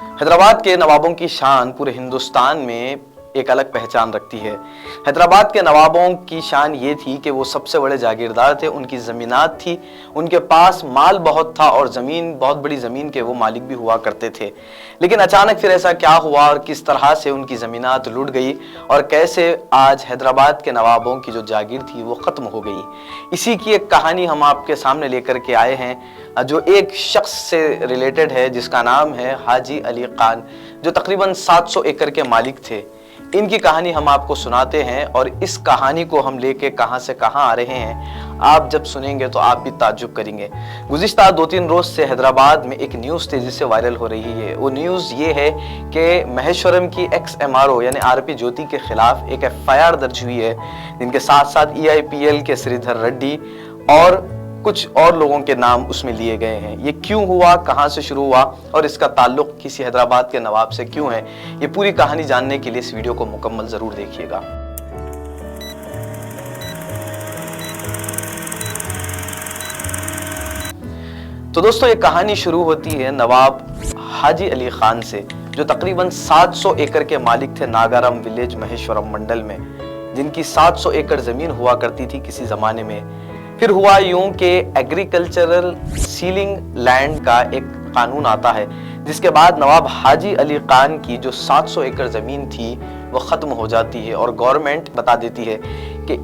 हैदराबाद के नवाबों की शान पूरे हिंदुस्तान में एक अलग पहचान रखती है। हैदराबाद के नवाबों की शान ये थी कि वो सबसे बड़े जागीरदार थे, उनकी ज़मीनात थी, उनके पास माल बहुत था और ज़मीन, बहुत बड़ी ज़मीन के वो मालिक भी हुआ करते थे। लेकिन अचानक फिर ऐसा क्या हुआ और किस तरह से उनकी ज़मीनात लुट गई और कैसे आज हैदराबाद के नवाबों की जो जागीर थी वो ख़त्म हो गई, इसी की एक कहानी हम आपके सामने लेकर के आए हैं, जो एक शख्स से रिलेटेड है जिसका नाम है हाजी अली खान, जो तकरीबन 700 एकड़ के मालिक थे। इनकी कहानी हम आपको सुनाते हैं और इस कहानी को हम लेके कहां से कहां आ रहे हैं, आप जब सुनेंगे तो आप भी ताज्जुब करेंगे। गुज़िश्ता 2-3 रोज से हैदराबाद में एक न्यूज़ तेजी से वायरल हो रही है। वो न्यूज़ ये है कि महेश्वरम की एक्स MRO यानी RP ज्योति के खिलाफ एक FIR दर्ज हुई है, जिनके साथ साथ EIPL के श्रीधर रेड्डी और कुछ और लोगों के नाम उसमें लिए गए हैं। ये क्यों हुआ, कहां से शुरू हुआ और इसका ताल्लुक किसी हैदराबाद के नवाब से क्यों है, ये पूरी कहानी जानने के लिए इस वीडियो को मुकम्मल जरूर देखिएगा। तो दोस्तों, ये कहानी शुरू होती है नवाब हाजी अली खान से, जो तकरीबन 700 एकड़ के मालिक थे नागाराम विलेज महेश्वरम मंडल में, जिनकी 700 एकड़ जमीन हुआ करती थी किसी जमाने में। फिर हुआ यूं कि एग्रीकल्चरल सीलिंग लैंड का एक कानून आता है, जिसके बाद नवाब हाजी अली खान की जो 700 एकड़ जमीन थी वो खत्म हो जाती है और गवर्नमेंट बता देती है कि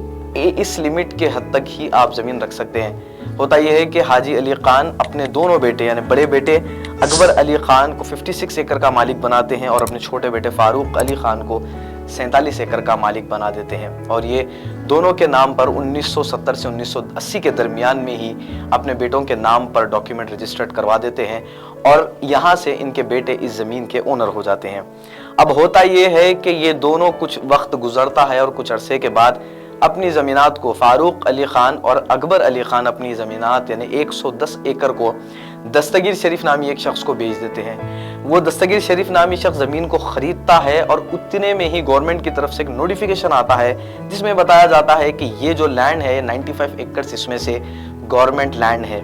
इस लिमिट के हद तक ही आप जमीन रख सकते हैं। होता यह है कि हाजी अली खान अपने दोनों बेटे यानी बड़े बेटे अकबर अली खान को 56 एकड़ का मालिक बनाते हैं और अपने छोटे बेटे फारूक अली खान को 47 एकड़ का मालिक बना देते हैं। और ये दोनों के नाम पर 1970 से 1980 के दरमियान में ही अपने बेटों के नाम पर डॉक्यूमेंट रजिस्टर्ड करवा देते हैं और यहाँ से इनके बेटे इस ज़मीन के ओनर हो जाते हैं। अब होता ये है कि ये दोनों, कुछ वक्त गुजरता है और कुछ अरसे के बाद अपनी ज़मीनात को, फारूक अली खान और अकबर अली खान अपनी ज़मीनात यानी 110 एकड़ को दस्तगीर शरीफ नामी एक शख्स को बेच देते हैं। वो दस्तगीर शरीफ नामी शख्स ज़मीन को ख़रीदता है और उतने में ही गवर्नमेंट की तरफ से एक नोटिफिकेशन आता है जिसमें बताया जाता है कि ये जो लैंड है 95 एकड़ इसमें से गवर्नमेंट लैंड है।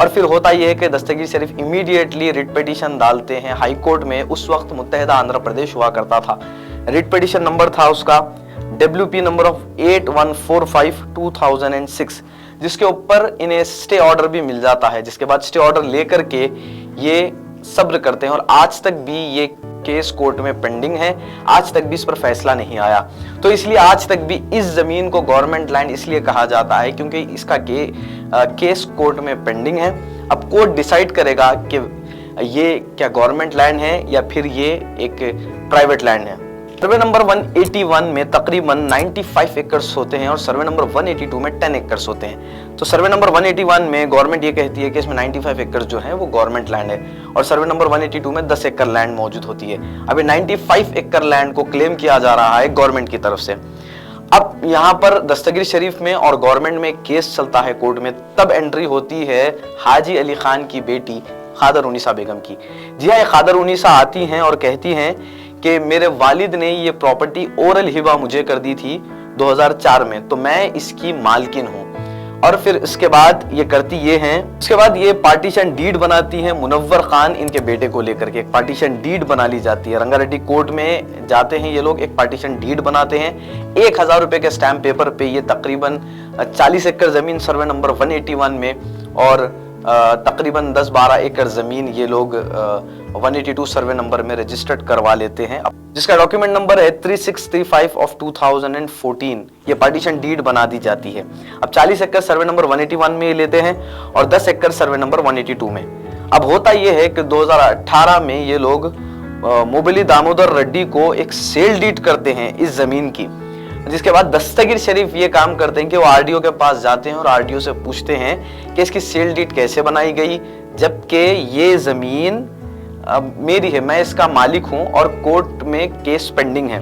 और फिर होता यह है कि दस्तगीर शरीफ इमीडिएटली रिट पिटीशन डालते हैं हाई कोर्ट में। उस वक्त मुत्तहिदा आंध्र प्रदेश हुआ करता था। रिट पिटीशन नंबर था उसका WP नंबर ऑफ 8145/2006, जिसके ऊपर इन्हें स्टे ऑर्डर भी मिल जाता है, जिसके बाद स्टे ऑर्डर लेकर के ये सब्र करते हैं और आज तक भी ये केस कोर्ट में पेंडिंग है, आज तक भी इस पर फैसला नहीं आया। तो इसलिए आज तक भी इस जमीन को गवर्नमेंट लैंड इसलिए कहा जाता है क्योंकि इसका केस कोर्ट में पेंडिंग है। अब कोर्ट डिसाइड करेगा कि ये क्या गवर्नमेंट लैंड है या फिर ये एक प्राइवेट लैंड है। सर्वे नंबर 181 में तकरीबन 95 एकर्स होते हैं और सर्वे नंबर 182 में 10 एकर्स होते हैं। तो सर्वे नंबर 181 में गवर्नमेंट ये कहती है कि इसमें 95 एकर्स जो है वो गवर्नमेंट लैंड है और सर्वे नंबर 182 में 10 एकड़ लैंड मौजूद होती है। अभी 95 एकड़ लैंड को क्लेम किया जा रहा है गवर्नमेंट की तरफ से। अब यहाँ पर दस्तगीर शरीफ में और गवर्नमेंट में केस चलता है कोर्ट में, तब एंट्री होती है हाजी अली खान की बेटी खादर उन्नीसा बेगम की। जी हाँ, खादर उन्नीसा आती हैं और कहती हैं कि मेरे वालिद ने ये प्रॉपर्टी ओरल हिबा मुझे कर दी थी 2004 में, तो मैं इसकी मालकिन हूँ। और फिर इसके बाद ये करती ये हैं, उसके बाद ये पार्टीशन डीड बनाती हैं मुनव्वर खान इनके बेटे को लेकर के। एक पार्टीशन डीड बना ली जाती है, रंगारेड्डी कोर्ट में जाते हैं ये लोग, एक पार्टीशन डीड बनाते हैं 1000 रुपए के स्टैम्प पेपर पे। ये तकरीबन 40 एकड़ जमीन सर्वे नंबर 181 में और तकरीबन 10-12 एकड़ जमीन ये लोग 182 सर्वे नंबर में रजिस्टर्ड करवा लेते हैं, जिसका डॉक्यूमेंट नंबर है 3635/2014। ये पार्टीशन डीड बना दी जाती है। अब 40 एकड़ सर्वे नंबर 181 में लेते हैं और 10 एकड़ सर्वे नंबर 182 में। अब होता यह है कि 2018 में ये लोग मोबिली दामोदर रेड्डी को एक सेल डीड करते हैं इस जमीन की, जिसके बाद दस्तगीर शरीफ ये काम करते हैं कि वो RDO के पास जाते हैं और RDO से पूछते हैं कि इसकी सेल डीड कैसे बनाई गई, जबकि ये जमीन मेरी है, मैं इसका मालिक हूं और कोर्ट में केस पेंडिंग है।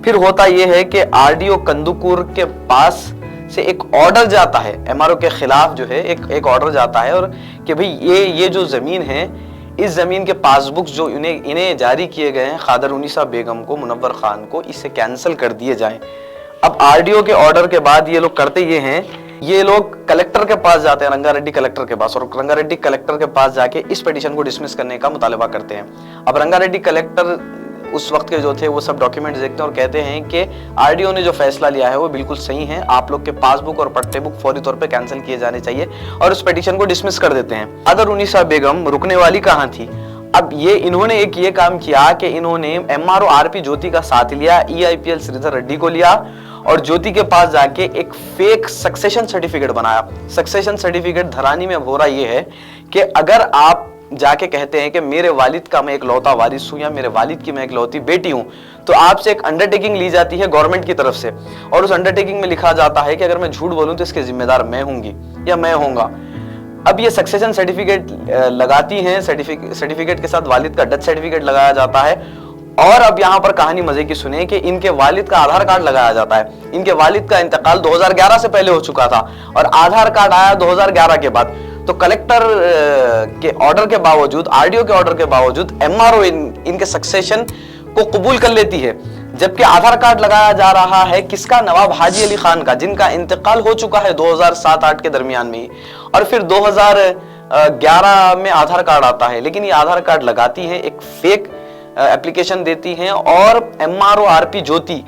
फिर होता यह है कि RDO कंदुकूर के पास से एक ऑर्डर जाता है MRO के खिलाफ, जो है एक ऑर्डर जाता है और कि भाई ये जो जमीन है, इस जमीन के पासबुक्स जो इन्हें जारी किए गए हैं खादर उन्नीसा बेगम को, मुनव्वर खान को, इसे कैंसिल कर दिए जाएं। अब RDO के ऑर्डर के बाद ये लोग करते ये हैं, ये लोग कलेक्टर के पास जाते हैं, रंगारेड्डी कलेक्टर के पास, और रंगारेड्डी कलेक्टर के पास जाके इस पिटीशन को डिसमिस करने का मुतालबा करते हैं। अब रंगारेड्डी कलेक्टर उस वक्त के जो थे वो सब डॉक्यूमेंट्स देखते हैं और कहते हैं कि आरडीओ ने जो फैसला लिया है वो बिल्कुल सही है, आप लोग के पासबुक और पट्टे बुक फौरी तौर पे कैंसिल किए जाने चाहिए, और उस पिटीशन को डिसमिस कर देते हैं। अदर उन्नीसा बेगम रुकने वाली कहाँ थी? अब इन्होंने एक ये काम किया कि इन्होंने एमआरओ आरपी ज्योति का साथ लिया, ईआईपीएल श्रीधर रेड्डी को लिया और ज्योति के पास जाके एक फेक सक्सेशन सर्टिफिकेट बनाया। सक्सेशन सर्टिफिकेट धरानी में हो रहा ये है कि अगर आप जाके कहते हैं कि मेरे वालिद का मैं एक लौता वारिस हूं या मेरे वालिद की मैं एक लौती बेटी हूं, तो आपसे एक अंडरटेकिंग ली जाती है गवर्नमेंट की तरफ से, और उस अंडरटेकिंग में लिखा जाता है कि अगर मैं झूठ बोलूं तो इसके जिम्मेदार मैं होंगी या मैं होऊंगा। अब ये सक्सेशन सर्टिफिकेट लगाती हैं, सर्टिफिकेट के साथ वालिद का डेथ सर्टिफिकेट लगाया जाता है, और अब यहाँ पर कहानी मजे की सुने कि इनके वालिद का आधार कार्ड लगाया जाता है। इनके वालिद का इंतकाल 2011 से पहले हो चुका था और आधार कार्ड आया 2011 के बाद। तो कलेक्टर के ऑर्डर के बावजूद, आरडीओ के ऑर्डर के बावजूद एमआरओ इनके सक्सेशन को कबूल कर लेती है, जबकि आधार कार्ड लगाया जा रहा है किसका? नवाब हाजी अली खान का, जिनका इंतकाल हो चुका है 2007-8 के दरमियान में ही, और फिर 2011 में आधार कार्ड आता है। लेकिन ये आधार कार्ड लगाती है, एक फेक एप्लीकेशन देती हैं, और एमआरओ आरपी ज्योति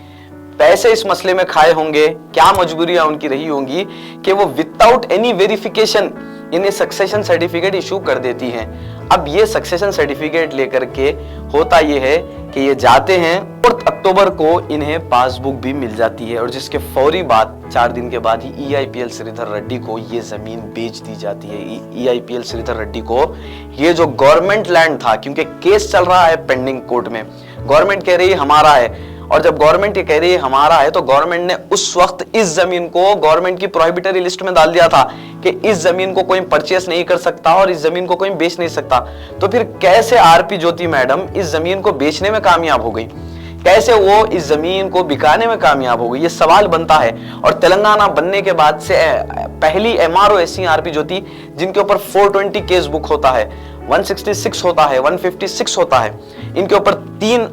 पैसे इस मसले में खाए होंगे, क्या मजबूरियां उनकी रही होंगी कि वो विदाउट एनी वेरिफिकेशन इन्हें सक्सेशन सर्टिफिकेट इशू कर देती हैं। अब ये सक्सेशन सर्टिफिकेट लेकर के होता ये है कि ये जाते हैं, 4 अक्टूबर को इन्हें पासबुक भी मिल जाती है, और जिसके फौरी बाद 4 दिन के बाद ही ईआईपीएल श्रीधर रेड्डी को ये जमीन बेच दी जाती है। ईआईपीएल श्रीधर रेड्डी को ये जो गवर्नमेंट लैंड था, क्योंकि केस चल रहा है पेंडिंग कोर्ट में, गवर्नमेंट कह रही है हमारा है, और जब गवर्नमेंट ये कह रही है हमारा है तो गवर्नमेंट ने उस वक्त इस जमीन को गवर्नमेंट की प्रोहिबिटरी लिस्ट में डाल दिया था कि इस जमीन को कोई परचेस नहीं कर सकता और इस जमीन को कोई बेच नहीं सकता। तो फिर कैसे आरपी ज्योति मैडम इस जमीन को बेचने में कामयाब हो गई, कैसे वो इस जमीन को बिकाने में कामयाब हो गई, ये सवाल बनता है। और तेलंगाना बनने के बाद से पहली एमआरओ ऐसी आरपी ज्योति जिनके ऊपर 420 केस बुक होता है, 166 होता है, 156 होता है, इनके ऊपर 3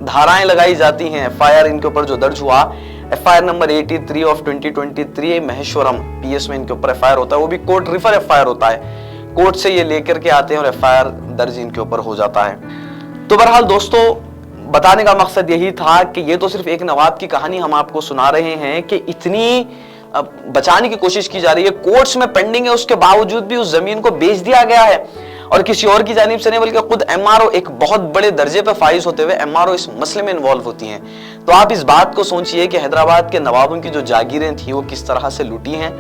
धाराएं लगाई जाती हैं। एफआईआर इनके ऊपर जो दर्ज हुआ, FIR number 83 of 2023 Maheshwaram PS में इनके ऊपर एफआईआर होता है, वो भी कोर्ट रिफर एफआईआर होता है, कोर्ट से ये लेकर के आते हैं और एफआईआर दर्ज इनके ऊपर हो जाता है। तो बहरहाल दोस्तों, बताने का मकसद यही था कि ये तो सिर्फ एक नवाब की कहानी हम आपको सुना रहे हैं कि इतनी बचाने की कोशिश की जा रही है, कोर्ट्स में पेंडिंग है, उसके बावजूद भी उस जमीन को बेच दिया गया है, और किसी और की जानिब से नहीं बल्कि खुद एमआरओ एक बहुत बड़े दर्जे पे फाइज होते हुए एमआरओ इस मसले में इन्वॉल्व होती हैं। तो आप इस बात को सोचिए कि हैदराबाद के नवाबों की जो जागीरें थी वो किस तरह से लूटी हैं,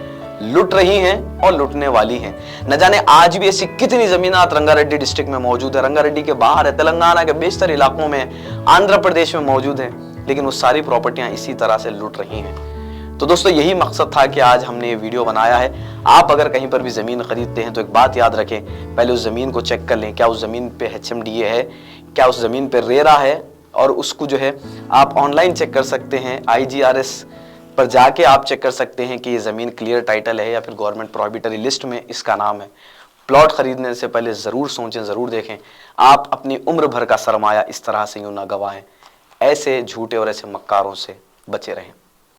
लुट रही हैं और लुटने वाली हैं। न जाने आज भी ऐसी कितनी जमीनात रंगारेड्डी डिस्ट्रिक्ट में मौजूद है, रंगारेड्डी के बाहर है, तेलंगाना के बेशतर इलाकों में, आंध्र प्रदेश में मौजूद है, लेकिन वो सारी प्रॉपर्टियां इसी तरह से लुट रही हैं। तो दोस्तों, यही मकसद था कि आज हमने ये वीडियो बनाया है। आप अगर कहीं पर भी ज़मीन खरीदते हैं तो एक बात याद रखें, पहले उस ज़मीन को चेक कर लें, क्या उस ज़मीन पे HMDA है, क्या उस ज़मीन पे रेरा है, और उसको जो है आप ऑनलाइन चेक कर सकते हैं, IGRS पर जाके आप चेक कर सकते हैं कि ये ज़मीन क्लियर टाइटल है या फिर गवर्नमेंट प्रोहिबिटरी लिस्ट में इसका नाम है। प्लॉट खरीदने से पहले ज़रूर सोचें, ज़रूर देखें, आप अपनी उम्र भर का सरमाया इस तरह से यूँ ना गवाएं। ऐसे झूठे और ऐसे मक्कारों से बचे रहें।